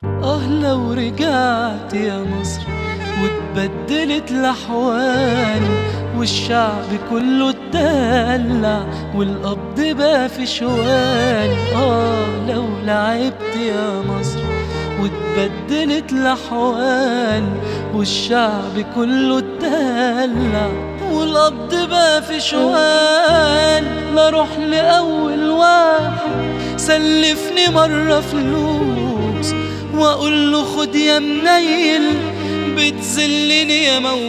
لو رجعت يا مصر واتبدلت الأحوال، والشعب كله اتدلع والقبض بقى في شوال. لو لعبت يا مصر واتبدلت الأحوال، والشعب كله اتدلع والقبض بقى في شوال. لا اروح لأول واحد سلفني مرة فلوس واقول له خد يا منيل بتذلني يا موكوس،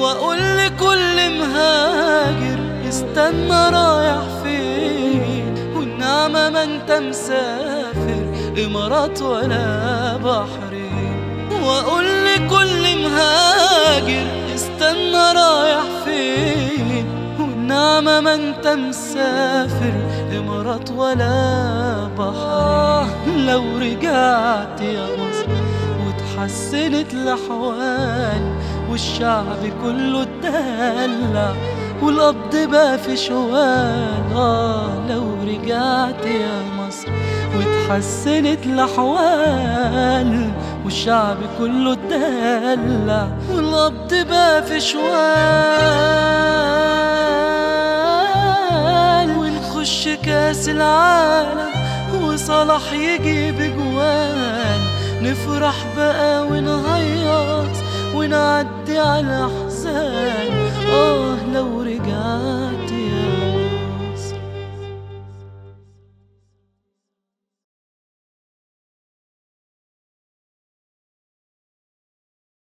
واقول لكل مهاجر استنى رايح فين، والنعمة ما انت مسافر امارات ولا بحرين. واقول لكل مهاجر استنى رايح فين، والنعمة ما انت مسافر امارات ولا بحرين. لو رجعت يا مصر وتحسنت الاحوال، والشعب كله اتدلع والقبض بقى في شوال. لو رجعت يا مصر وتحسنت الاحوال، والشعب كله اتدلع والقبض بقى في شوال. ونخش كاس العالم وصلاح يجيب جوان، نفرح بقى ونهيص ونعدي على احزان. لو رجعت يا